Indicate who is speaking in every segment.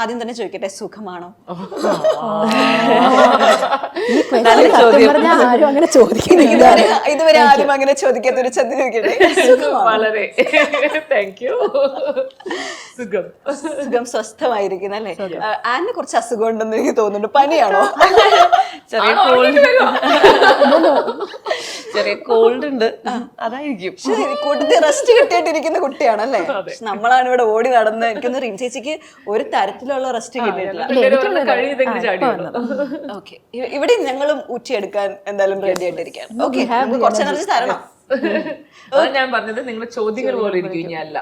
Speaker 1: ആദ്യം തന്നെ ചോദിക്കട്ടെ, സുഖമാണോ?
Speaker 2: ആരും അങ്ങനെ ചോദിക്കുന്നില്ല.
Speaker 1: ഇതുവരെ ആരും അങ്ങനെ ചോദിക്കാത്ത ഒരു ചോദ്യം ചോദിക്കട്ടെ.
Speaker 3: വളരെ താങ്ക് യു. സുഖം
Speaker 1: സുഖം, സ്വസ്ഥമായിരിക്കുന്നു അല്ലേ? ആനിന് കുറച്ച് അസുഖം ഉണ്ടെന്ന് എനിക്ക് തോന്നുന്നുണ്ട്. പനിയാണോ?
Speaker 4: ചെറിയ കോൾഡ് ഉണ്ട്, അതായിരിക്കും.
Speaker 1: കൂട്ടത്തിൽ റെസ്റ്റ് കിട്ടിയിട്ടിരിക്കുന്ന കുട്ടിയാണല്ലേ? നമ്മളാണ് ഇവിടെ ഓടി നടന്ന്. എനിക്കൊന്ന് റീം ചേച്ചിക്ക് ഒരു തരത്തിലുള്ള റെസ്റ്റ് കിട്ടിയിട്ടില്ല. ഓക്കെ, ഇവിടെ ഞങ്ങളും ഊറ്റിയെടുക്കാൻ എന്തായാലും റെഡി ആയിട്ടിരിക്കുകയാണ്. ഓക്കെ, കുറച്ച് എനർജി തരണം.
Speaker 3: ഞാൻ പറഞ്ഞത് നിങ്ങളുടെ ചോദ്യങ്ങൾ പോലെ ഇരിക്കും. അല്ല,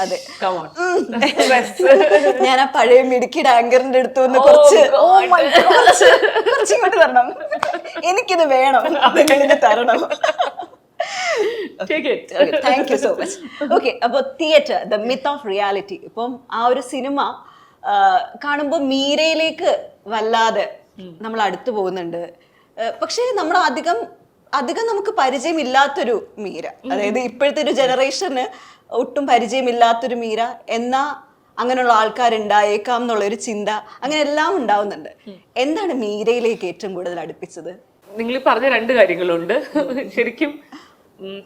Speaker 1: അതെ,
Speaker 3: Come on.
Speaker 1: ഞാൻ ആ പഴയ മിടുക്കിയുടെ ആങ്കറിന്റെ അടുത്ത് വന്ന് കുറച്ച് ഇങ്ങോട്ട് തരണം. എനിക്കിത് വേണം, നിങ്ങളിത് തരണം. Thank you so much. Okay, അപ്പൊ theatre, the myth of reality. ഇപ്പം ആ ഒരു സിനിമ കാണുമ്പോൾ മീരയിലേക്ക് വല്ലാതെ നമ്മൾ അടുത്തു പോകുന്നുണ്ട്. പക്ഷെ നമ്മൾ അധികം നമുക്ക് പരിചയമില്ലാത്തൊരു മീര, അതായത് ഇപ്പോഴത്തെ ഒരു ജനറേഷന് ഒട്ടും പരിചയമില്ലാത്തൊരു മീര, എന്നാ അങ്ങനെയുള്ള ആൾക്കാരുണ്ടായേക്കാം എന്നുള്ളൊരു ചിന്ത, അങ്ങനെ എല്ലാം ഉണ്ടാവുന്നുണ്ട്. എന്താണ് മീരയിലേക്ക് ഏറ്റവും കൂടുതൽ അടുപ്പിച്ചത്?
Speaker 3: നിങ്ങൾ പറഞ്ഞ രണ്ട് കാര്യങ്ങളുണ്ട്.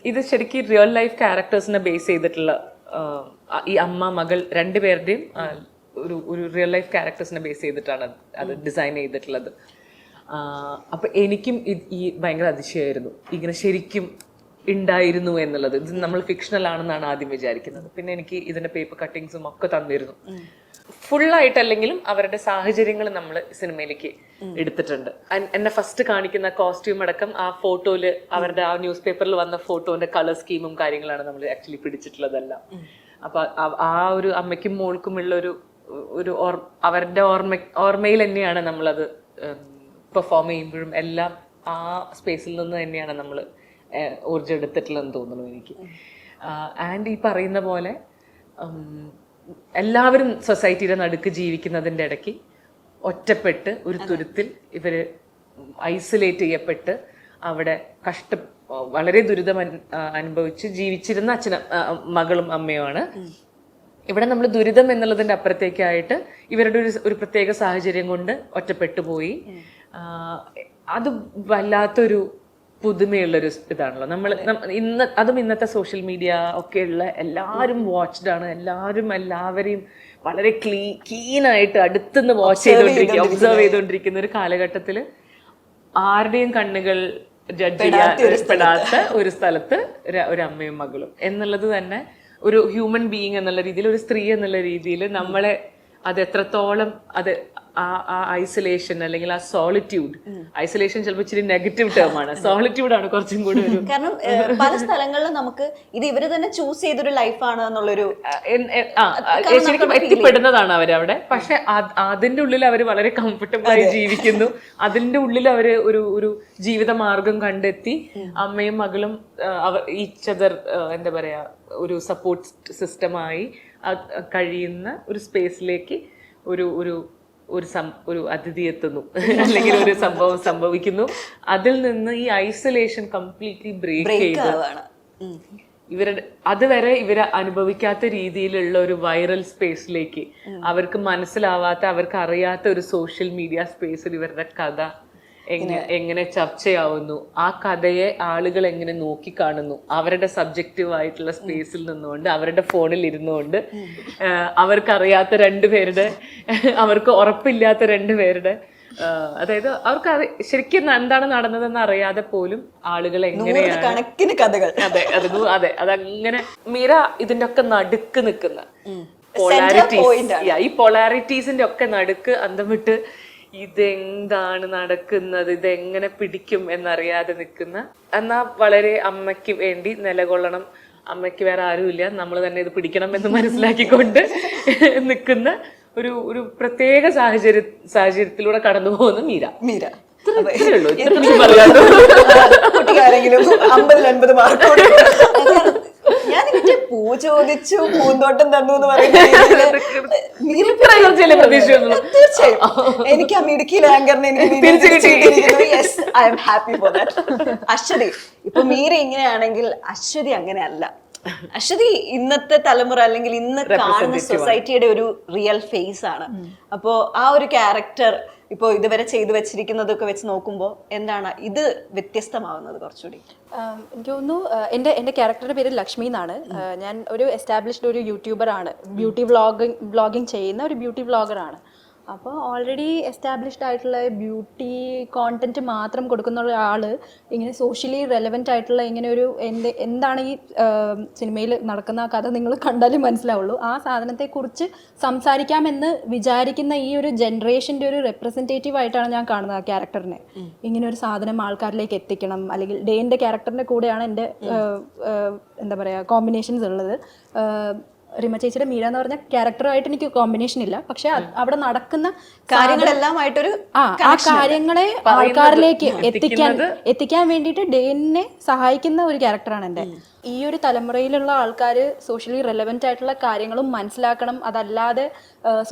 Speaker 3: ഇത് ശരിക്കും റിയൽ ലൈഫ് ക്യാരക്ടേഴ്സിനെ ബേസ് ചെയ്തിട്ടുള്ള, ഈ അമ്മ മകൾ രണ്ടുപേരുടെയും ഒരു റിയൽ ലൈഫ് ക്യാരക്ടേഴ്സിനെ ബേസ് ചെയ്തിട്ടാണ് അത് ഡിസൈൻ ചെയ്തിട്ടുള്ളത്. അപ്പൊ എനിക്കും ഈ ഭയങ്കര അതിശയമായിരുന്നു, ഇങ്ങനെ ശരിക്കും ഉണ്ടായിരുന്നു എന്നുള്ളത്. ഇത് നമ്മൾ ഫിക്ഷണൽ ആണെന്നാണ് ആദ്യം വിചാരിക്കുന്നത്. പിന്നെ എനിക്ക് ഇതിന്റെ പേപ്പർ കട്ടിങ്സും ഒക്കെ തന്നിരുന്നു. ഫുള്ളായിട്ടല്ലെങ്കിലും അവരുടെ സാഹചര്യങ്ങൾ നമ്മൾ സിനിമയിലേക്ക് എടുത്തിട്ടുണ്ട്. എന്നെ ഫസ്റ്റ് കാണിക്കുന്ന കോസ്റ്റ്യൂം അടക്കം ആ ഫോട്ടോയില്, അവരുടെ ആ ന്യൂസ് പേപ്പറിൽ വന്ന ഫോട്ടോന്റെ കളർ സ്കീമും കാര്യങ്ങളാണ് നമ്മൾ ആക്ച്വലി പിടിച്ചിട്ടുള്ളതെല്ലാം. അപ്പൊ ആ ഒരു അമ്മയ്ക്കും മോൾക്കും ഉള്ള ഒരു അവരുടെ ഓർമ്മയിൽ തന്നെയാണ് നമ്മളത് പെർഫോം ചെയ്യുമ്പോഴും എല്ലാം ആ സ്പേസിൽ നിന്ന് തന്നെയാണ് നമ്മൾ ഊർജ്ജം എടുത്തിട്ടുള്ളതെന്ന് തോന്നുന്നു എനിക്ക്. ആൻഡ് ഈ പറയുന്ന പോലെ എല്ലാവരും സൊസൈറ്റിയുടെ നടുക്ക് ജീവിക്കുന്നതിൻ്റെ ഇടയ്ക്ക് ഒറ്റപ്പെട്ട് ഒരു തുരുത്തിൽ ഇവര് ഐസൊലേറ്റ് ചെയ്യപ്പെട്ട് അവിടെ വളരെ ദുരിതം അനുഭവിച്ച് ജീവിച്ചിരുന്ന മകളും അമ്മയുമാണ്. ഇവിടെ നമ്മൾ ദുരിതം എന്നുള്ളതിന്റെ അപ്പുറത്തേക്കായിട്ട് ഇവരുടെ ഒരു പ്രത്യേക സാഹചര്യം കൊണ്ട് ഒറ്റപ്പെട്ടു പോയി. അത് വല്ലാത്തൊരു പുതുമയുള്ളൊരു ഇതാണല്ലോ. അതും ഇന്നത്തെ സോഷ്യൽ മീഡിയ ഒക്കെയുള്ള എല്ലാവരും വാച്ച്ഡ് ആണ്. എല്ലാവരെയും വളരെ കീനായിട്ട് അടുത്തുനിന്ന് ഒബ്സർവ് ചെയ്തുകൊണ്ടിരിക്കുന്ന ഒരു കാലഘട്ടത്തിൽ ആരുടെയും കണ്ണുകൾ ജഡ്ജ് ചെയ്യാപ്പെടാത്ത ഒരു സ്ഥലത്ത് ഒരു അമ്മയും മകളും എന്നുള്ളത് തന്നെ ഒരു ഹ്യൂമൻ ബീയിങ് എന്നുള്ള രീതിയിൽ, ഒരു സ്ത്രീ എന്നുള്ള രീതിയിൽ നമ്മളെ അത് എത്രത്തോളം ആ ഐസൊലേഷൻ അല്ലെങ്കിൽ ആ സോളിറ്റ്യൂഡ്, ഐസൊലേഷൻ ചിലപ്പോൾ ഇച്ചിരി നെഗറ്റീവ് ടേം ആണ്, സോളിറ്റ്യൂഡ് ആണ് കുറച്ചും കൂടി ഒരു.
Speaker 1: കാരണം പല സ്ഥലങ്ങളിലും നമുക്ക് ഇത് ഇവര് തന്നെ ചൂസ് ചെയ്തൊരു ലൈഫാണ് എന്നുള്ളൊരു
Speaker 3: ശരിക്കും എത്തിപ്പെടുന്നതാണ് അവരവിടെ. പക്ഷെ അതിന്റെ ഉള്ളിൽ അവർ വളരെ കംഫർട്ടബിൾ ആയി ജീവിക്കുന്നു. അതിന്റെ ഉള്ളിൽ അവര് ഒരു ജീവിത മാർഗം കണ്ടെത്തി അമ്മയും മകളും ഈച്ച് അതർ എന്താ പറയാ ഒരു സപ്പോർട്ട് സിസ്റ്റമായി കഴിയുന്ന ഒരു സ്പേസിലേക്ക് ഒരു അതിഥി എത്തുന്നു, അല്ലെങ്കിൽ ഒരു സംഭവം സംഭവിക്കുന്നു. അതിൽ നിന്ന് ഈ ഐസൊലേഷൻ കംപ്ലീറ്റ്ലി ബ്രേക്ക് ചെയ്ത് അതുവരെ ഇവരെ അനുഭവിക്കാത്ത രീതിയിലുള്ള ഒരു വൈറൽ സ്പേസിലേക്ക്, അവർക്ക് മനസ്സിലാവാത്ത, അവർക്ക് അറിയാത്ത ഒരു സോഷ്യൽ മീഡിയ സ്പേസിൽ ഇവരുടെ കഥ എങ്ങനെ ചർച്ചയാവുന്നു, ആ കഥയെ ആളുകൾ എങ്ങനെ നോക്കിക്കാണുന്നു, അവരുടെ സബ്ജക്റ്റീവ് ആയിട്ടുള്ള സ്പേസിൽ നിന്നുകൊണ്ട്, അവരുടെ ഫോണിൽ ഇരുന്നുകൊണ്ട്, അവർക്കറിയാത്ത അവർക്ക് ഉറപ്പില്ലാത്ത രണ്ടുപേരുടെ, അതായത് അവർക്ക് ശരിക്കും എന്താണ് നടന്നതെന്ന് അറിയാതെ പോലും ആളുകൾ എങ്ങനെയാണ്
Speaker 1: കണക്കിന് കഥകൾ.
Speaker 3: അതെ അതങ്ങനെ മീര ഇതിന്റെ ഒക്കെ നടുക്ക് നിൽക്കുന്ന ഈ പൊളാരിറ്റീസിന്റെ ഒക്കെ നടുക്ക് അന്തം വിട്ട് ഇതെന്താണ് നടക്കുന്നത്, ഇതെങ്ങനെ പിടിക്കും എന്നറിയാതെ നിൽക്കുന്ന, എന്നാ വളരെ അമ്മയ്ക്ക് വേണ്ടി നിലകൊള്ളണം, അമ്മയ്ക്ക് വേറെ ആരുമില്ല, നമ്മൾ തന്നെ ഇത് പിടിക്കണം എന്ന് മനസ്സിലാക്കിക്കൊണ്ട് നിൽക്കുന്ന ഒരു പ്രത്യേക സാഹചര്യത്തിലൂടെ കടന്നു പോകുന്ന മീര.
Speaker 1: കുട്ടിക്കാരെങ്കിലും 50-50 മാർക്ക്. ഞാൻ ഇതിന്റെ പൂ ചോദിച്ചു പൂന്തോട്ടം തന്നു എന്ന് പറയുന്നത് തീർച്ചയായും എനിക്ക് ആ മിടുക്കിയിലെ ആങ്കറിനെ അശ്വതി. ഇപ്പൊ മീര ഇങ്ങനെയാണെങ്കിൽ അശ്വതി അങ്ങനെ അല്ല. അശ്വതി ഇന്നത്തെ തലമുറ അല്ലെങ്കിൽ ഇന്ന് കാണുന്ന സൊസൈറ്റിയുടെ ഒരു റിയൽ ഫേസ് ആണ്. അപ്പോ ആ ഒരു ക്യാരക്ടർ ഇപ്പോ ഇതുവരെ ചെയ്തു വെച്ചിരിക്കുന്നതൊക്കെ വെച്ച് നോക്കുമ്പോൾ എന്താണ് ഇത് വ്യത്യസ്തമാവുന്നത് കുറച്ചുകൂടി?
Speaker 2: എനിക്ക് തോന്നുന്നു എൻ്റെ ക്യാരക്ടറുടെ പേര് ലക്ഷ്മി എന്നാണ്. ഞാൻ ഒരു എസ്റ്റാബ്ലിഷ്ഡ് ഒരു യൂട്യൂബറാണ്, ബ്യൂട്ടി വ്ളോഗിങ് ചെയ്യുന്ന ഒരു ബ്യൂട്ടി വ്ളോഗറാണ്. അപ്പോൾ ഓൾറെഡി എസ്റ്റാബ്ലിഷ്ഡ് ആയിട്ടുള്ള ബ്യൂട്ടി കോണ്ടന്റ് മാത്രം കൊടുക്കുന്ന ഒരാൾ ഇങ്ങനെ സോഷ്യലി റെലവെൻ്റ് ആയിട്ടുള്ള ഇങ്ങനെ ഒരു എന്താണ് ഈ സിനിമയിൽ നടക്കുന്ന ആ കഥ നിങ്ങൾ കണ്ടാലും മനസ്സിലാവുള്ളൂ. ആ സാധനത്തെക്കുറിച്ച് സംസാരിക്കാമെന്ന് വിചാരിക്കുന്ന ഈ ഒരു ജനറേഷൻ്റെ ഒരു റെപ്രസെൻറ്റേറ്റീവ് ആയിട്ടാണ് ഞാൻ കാണുന്നത് ആ ക്യാരക്ടറിനെ. ഇങ്ങനെ ഒരു സാധനം ആൾക്കാരിലേക്ക് എത്തിക്കണം, അല്ലെങ്കിൽ ഡേൻ്റെ ക്യാരക്ടറിൻ്റെ കൂടെയാണ് എൻ്റെ എന്താ പറയുക കോമ്പിനേഷൻസ് ഉള്ളത്. റിമ ചേച്ചിയുടെ മീര എന്ന് പറഞ്ഞ ക്യാരക്ടറുമായിട്ട് എനിക്ക് കോമ്പിനേഷൻ ഇല്ല, പക്ഷെ അവിടെ നടക്കുന്ന
Speaker 1: കാര്യങ്ങളെല്ലാമായിട്ടൊരു
Speaker 2: ആ കാര്യങ്ങളെ ആൾക്കാരിലേക്ക് എത്തിക്കാൻ വേണ്ടിയിട്ട് ഡേനെ സഹായിക്കുന്ന ഒരു ക്യാരക്ടറാണ് എൻ്റെ. ഈ ഒരു തലമുറയിലുള്ള ആൾക്കാർ സോഷ്യലി റെലവെന്റ് ആയിട്ടുള്ള കാര്യങ്ങളും മനസ്സിലാക്കണം. അതല്ലാതെ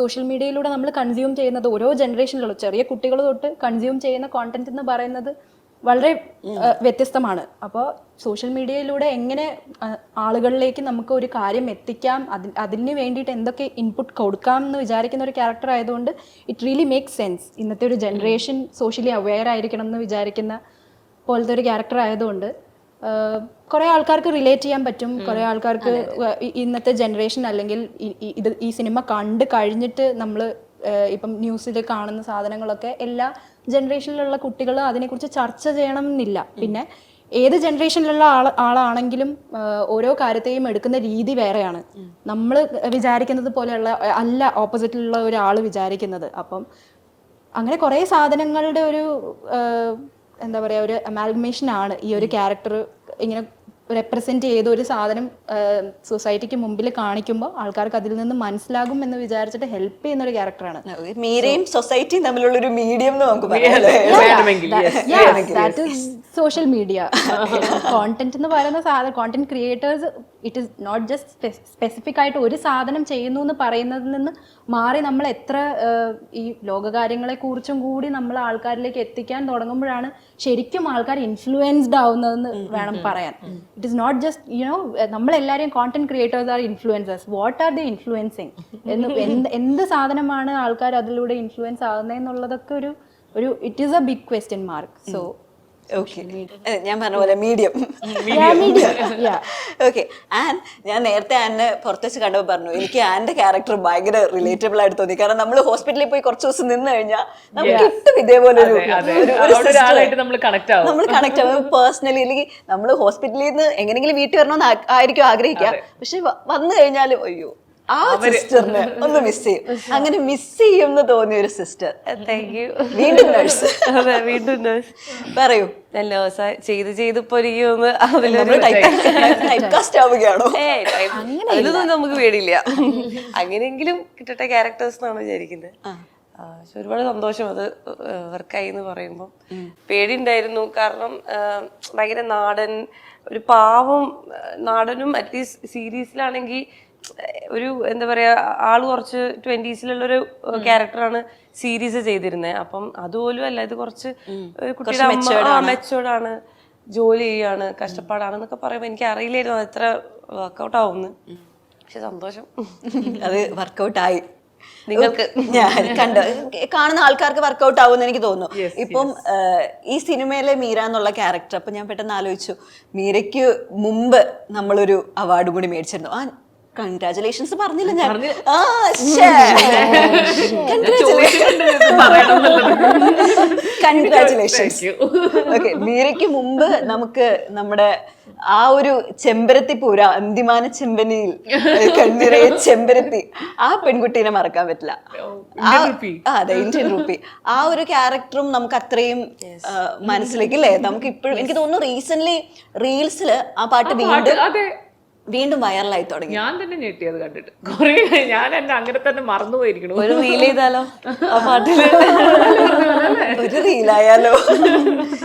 Speaker 2: സോഷ്യൽ മീഡിയയിലൂടെ നമ്മൾ കൺസ്യൂം ചെയ്യുന്നത് ഓരോ ജനറേഷനിലുള്ള ചെറിയ കുട്ടികൾ തൊട്ട് കൺസ്യൂം ചെയ്യുന്ന കോണ്ടന്റ് എന്ന് പറയുന്നത് വളരെ വ്യത്യസ്തമാണ്. അപ്പോൾ സോഷ്യൽ മീഡിയയിലൂടെ എങ്ങനെ ആളുകളിലേക്ക് നമുക്ക് ഒരു കാര്യം എത്തിക്കാം, അതിന് വേണ്ടിയിട്ട് എന്തൊക്കെ ഇൻപുട്ട് കൊടുക്കാം എന്ന് വിചാരിക്കുന്ന ഒരു ക്യാരക്ടർ ആയതുകൊണ്ട് ഇറ്റ് റിയലി മേക്സ് സെൻസ്. ഇന്നത്തെ ഒരു ജനറേഷൻ സോഷ്യലി അവെയർ ആയിരിക്കണം എന്ന് വിചാരിക്കുന്ന പോലത്തെ ഒരു ക്യാരക്ടർ ആയതുകൊണ്ട് കുറേ ആൾക്കാർക്ക് റിലേറ്റ് ചെയ്യാൻ പറ്റും. കുറേ ആൾക്കാർക്ക് ഇന്നത്തെ ജനറേഷൻ അല്ലെങ്കിൽ ഈ സിനിമ കണ്ട് കഴിഞ്ഞിട്ട് നമ്മൾ ഇപ്പം ന്യൂസിൽ കാണുന്ന സാധനങ്ങളൊക്കെ എല്ലാ ജനറേഷനിലുള്ള കുട്ടികൾ അതിനെക്കുറിച്ച് ചർച്ച ചെയ്യണം എന്നില്ല. പിന്നെ ഏത് ജനറേഷനിലുള്ള ആളാണെങ്കിലും ഓരോ കാര്യത്തെയും എടുക്കുന്ന രീതി വേറെയാണ്. നമ്മൾ വിചാരിക്കുന്നത് പോലെയുള്ള അല്ല ഓപ്പോസിറ്റിലുള്ള ഒരാൾ വിചാരിക്കുന്നത്. അപ്പം അങ്ങനെ കുറേ സാധനങ്ങളുടെ ഒരു എന്താ പറയുക ഒരു അമാൽഗമേഷൻ ആണ് ഈ ഒരു ക്യാരക്ടർ ഇങ്ങനെ റെപ്രസെന്റ് ചെയ്ത ഒരു സാധനം സൊസൈറ്റിക്ക് മുമ്പിൽ കാണിക്കുമ്പോൾ ആൾക്കാർക്ക് അതിൽ നിന്ന് മനസ്സിലാകും എന്ന് വിചാരിച്ചിട്ട് ഹെൽപ്പ് ചെയ്യുന്ന ഒരു ക്യാരക്ടറാണ്.
Speaker 1: മീരയും സൊസൈറ്റിയും തമ്മിലുള്ള ഒരു മീഡിയം എന്ന് നമുക്ക്
Speaker 2: സോഷ്യൽ മീഡിയ കോണ്ടന്റ് എന്ന് പറയുന്ന സാധനം, content creators it is not just specific ആയിട്ട് ഒരു സാധനം ചെയ്യുന്നു എന്ന് പറയുന്നതിൽ നിന്ന് മാറി നമ്മൾ എത്ര ഈ ലോകകാര്യങ്ങളെ കുറിച്ചും കൂടി നമ്മൾ ആൾക്കാരിലേക്ക് എത്തിക്കാൻ തുടങ്ങുമ്പോഴാണ് ശരിക്കും ആൾക്കാർ ഇൻഫ്ലുവൻസ്ഡ് ആവുന്നതെന്ന് വേണം പറയാൻ. It is not just you know നമ്മളെല്ലാവരെയും content creators are influencers. What are the influencing എന്ത് സാധനമാണ് ആൾക്കാർ അതിലൂടെ ഇൻഫ്ലുവൻസ് ആകുന്നതെന്നുള്ളതൊക്കെ ഒരു it is a big question mark. So
Speaker 1: ഞാൻ പറഞ്ഞ പോലെ മീഡിയം. ഓക്കെ. ആൻഡ് ഞാൻ നേരത്തെ ആനെ പുറത്ത് വെച്ച് കണ്ടപ്പോൾ പറഞ്ഞു എനിക്ക് ആന്റെ ക്യാരക്ടർ ഭയങ്കര റിലേറ്റബിൾ ആയിട്ട് തോന്നി. കാരണം നമ്മൾ ഹോസ്പിറ്റലിൽ പോയി കുറച്ച് ദിവസം നിന്ന് കഴിഞ്ഞാൽ നമുക്ക് കിട്ടും ഇതേപോലെ നമ്മൾ കണക്ട് ആവും പേഴ്സണലി. അല്ലെങ്കിൽ നമ്മൾ ഹോസ്പിറ്റലിൽ നിന്ന് എങ്ങനെയെങ്കിലും വീട്ടിൽ വരണമെന്ന് ആയിരിക്കും ആഗ്രഹിക്കുക, പക്ഷെ വന്നു കഴിഞ്ഞാലും അയ്യോ ആ സിസ്റ്ററിനെ ഒന്ന് മിസ് ചെയ്യും. അങ്ങനെ മിസ് ചെയ്യുമെന്ന് തോന്നിയ ഒരു സിസ്റ്റർ. വീണ്ടും നഴ്സ്.
Speaker 4: വീണ്ടും നഴ്സ്
Speaker 1: പറയൂ.
Speaker 4: അതിലൊന്നും നമുക്ക് പേടിയില്ല. അങ്ങനെയെങ്കിലും കിട്ടട്ടെ ക്യാരക്ടേഴ്സ് എന്നാണ് വിചാരിക്കുന്നത്. പക്ഷെ ഒരുപാട് സന്തോഷം അത് വർക്കായി എന്ന് പറയുമ്പോൾ. പേടിയുണ്ടായിരുന്നു, കാരണം ഭയങ്കര നാടൻ ഒരു പാവം നാടനും അറ്റ്ലീസ്റ്റ് സീരീസിലാണെങ്കിൽ ഒരു എന്താ പറയാ ആള് കുറച്ച് 20s-ലുള്ളൊരു ക്യാരക്ടറാണ് സീരീസ് ചെയ്തിരുന്നത്. അപ്പം അതുപോലും അല്ല, ഇത് കുറച്ച് കുട്ടിയുടെ മെച്ചോർഡാണ്, ജോലി ചെയ്യാണ്, കഷ്ടപ്പാടാണെന്നൊക്കെ പറയുമ്പോൾ എനിക്ക് അറിയില്ലായിരുന്നു അത് എത്ര വർക്കൗട്ട് ആവുമെന്ന്. പക്ഷെ സന്തോഷം
Speaker 1: അത് വർക്കൗട്ട് ആയി. നിങ്ങൾക്ക് കാണുന്ന ആൾക്കാർക്ക് വർക്കൗട്ട് ആവുമെന്ന് എനിക്ക് തോന്നുന്നു. ഇപ്പം ഈ സിനിമയിലെ മീര എന്നുള്ള ക്യാരക്ടർ അപ്പൊ ഞാൻ പെട്ടെന്ന് ആലോചിച്ചു, മീരയ്ക്ക് മുമ്പ് നമ്മളൊരു അവാർഡ് കൂടി മേടിച്ചിരുന്നു. കൺഗ്രാറ്റുലേഷൻസ് പറഞ്ഞില്ല ഞാൻ. കൺഗ്രാറ്റുലേഷൻസ്. ഓക്കെ. മീരയ്ക്ക് മുമ്പ് നമുക്ക് നമ്മുടെ ആ ഒരു ചെമ്പരത്തിപ്പൂര അന്തിമാന ചെമ്പനിയിൽ കണ്ണിറയെ ചെമ്പരത്തി ആ പെൺകുട്ടീനെ മറക്കാൻ പറ്റില്ല. അതെ, ഇന്ത്യൻ റുപ്പി. ആ ഒരു ക്യാരക്ടറും നമുക്ക് അത്രയും മനസ്സിലേക്ക് അല്ലേ. നമുക്ക് ഇപ്പോഴും എനിക്ക് തോന്നുന്നു റീസെന്റ് റീൽസില് ആ പാട്ട് വീണ്ടും വൈറലായി തുടങ്ങി.
Speaker 3: ഞാൻ തന്നെ ഞെട്ടിയത് കണ്ടിട്ട്. കുറെ ഞാൻ എന്നെ അങ്ങനെ തന്നെ മറന്നുപോയിരിക്കണം.
Speaker 4: ഒരു റീൽ ചെയ്താലോ ആ പാട്ടില്?
Speaker 1: ഒരു റീലായാലോ?